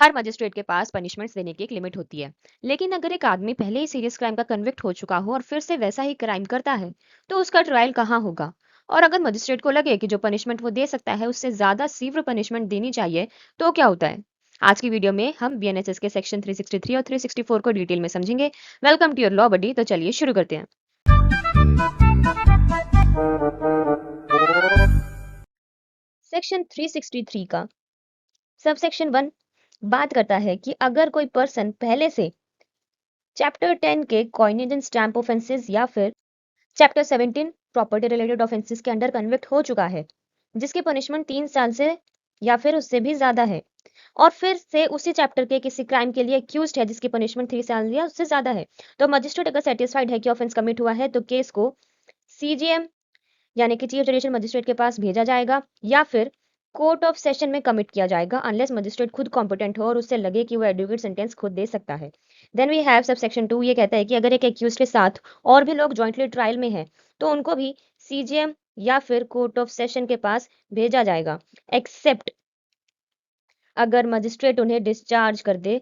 हर magistrate के पास punishments देने की एक लिमिट होती है, लेकिन अगर एक आदमी पहले ही सीरियस क्राइम का कन्विक्ट हो चुका हो और फिर से वैसा ही क्राइम करता है, तो उसका ट्रायल कहाँ होगा? और अगर मजिस्ट्रेट को लगे कि जो पनिशमेंट वो दे सकता है उससे ज्यादा तीव्र पनिशमेंट देनी चाहिए, तो क्या होता है? आज की वीडियो में हम बीएनएसएस के सेक्शन 363 और 364 को डिटेल में समझेंगे। वेलकम टू योर लॉ बडी। तो चलिए शुरू करते हैं। सेक्शन 363 का सबसेक्शन 1 बात करता है कि अगर कोई पर्सन पहले से चैप्टर 10 के कॉइनेज एंड स्टैम्प ऑफेंसेस या फिर चैप्टर 17 प्रॉपर्टी रिलेटेड ऑफेंसेस के अंडर कन्विक्ट हो चुका है, जिसकी पनिशमेंट 3 साल से या फिर उससे भी ज्यादा है, और फिर से उसी चैप्टर के किसी क्राइम के लिए एक्यूज्ड है जिसकी पनिशमेंट 3 साल या उससे ज्यादा है, तो मजिस्ट्रेट अगर सेटिस्फाइड है कि ऑफेंस कमिट हुआ है तो केस को सीजीएम यानी कि चीफ जुडिशियल मजिस्ट्रेट के पास भेजा जाएगा या फिर कोर्ट ऑफ सेशन में कमिट किया जाएगा, अनलेस मजिस्ट्रेट खुद कॉम्पिटेंट हो और उससे लगे कि वो एडवोकेट सेंटेंस खुद दे सकता है। Then we have sub section 2। ये कहता है कि अगर एक एक्यूज के साथ और भी लोग जॉइंटली ट्रायल में हैं तो उनको भी सीजीएम या फिर कोर्ट ऑफ सेशन के पास भेजा जाएगा, एक्सेप्ट अगर मजिस्ट्रेट उन्हें डिस्चार्ज कर दे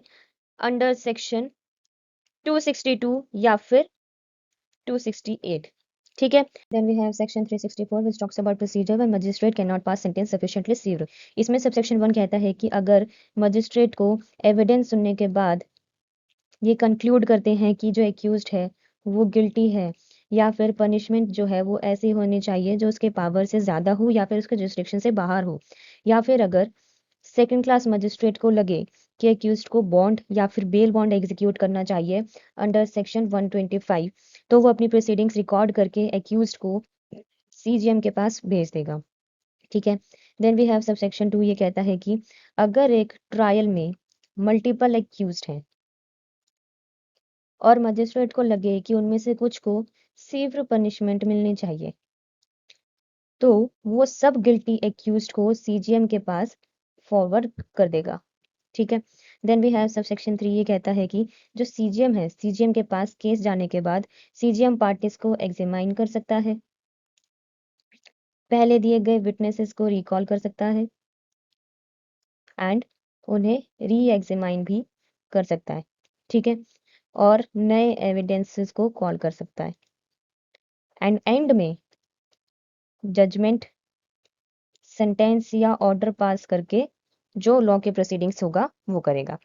अंडर सेक्शन 262 या फिर 268। ठीक है। Then we have section 364 which talks about procedure when magistrate can not pass sentence sufficiently severe. इसमें सबसेक्शन 1 कहता है कि अगर मजिस्ट्रेट को एविडेंस सुनने के बाद ये कंक्लूड करते हैं कि जो एक्यूज्ड है वो गिल्टी है, या फिर पनिशमेंट जो है वो ऐसी होनी चाहिए जो उसके पावर से ज़्यादा हो या फिर उसके जुरिस्डिक्शन से बाहर हो, या फिर अगर सेकंड क्लास मजिस्ट्रेट को लगे कि एक्यूज्ड को बॉन्ड या फिर बेल बॉन्ड एग्जीक्यूट करना चाहिए अंडर सेक्शन 125, तो वो अपनी प्रोसीडिंग्स रिकॉर्ड करके एक्यूज्ड को सीजीएम के पास भेज देगा। ठीक है। Then we have sub section 2। ये कहता है कि अगर एक ट्रायल में मल्टीपल एक्यूज्ड हैं और मजिस्ट्रेट को लगे कि उनमें से कुछ को सीवियर पनिशमेंट मिलनी चाहिए, तो वो सब गिल्टी एक्यूज्ड को सीजीएम के पास फॉरवर्ड कर देगा। ठीक है। Then we have sub section 3। ये कहता है कि जो सीजीएम है, सीजीएम के पास केस जाने के बाद सीजीएम पार्टीज को एग्जामाइन कर सकता है, पहले दिए गए विटनेसेस को रिकॉल कर सकता है एंड उन्हें री एग्जामाइन भी कर सकता है। ठीक है। और नए एविडेंसेस को कॉल कर सकता है एंड एंड में जजमेंट, सेंटेंस या ऑर्डर पास करके जो लॉ के प्रोसीडिंग्स होगा वो करेगा।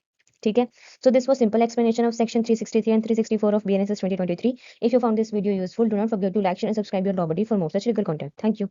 ठीक है। So this was simple explanation of section 363 and 364 of BNSS 2023. If you found this video useful, do not forget to like, share and subscribe your law buddy for more such legal content. Thank you.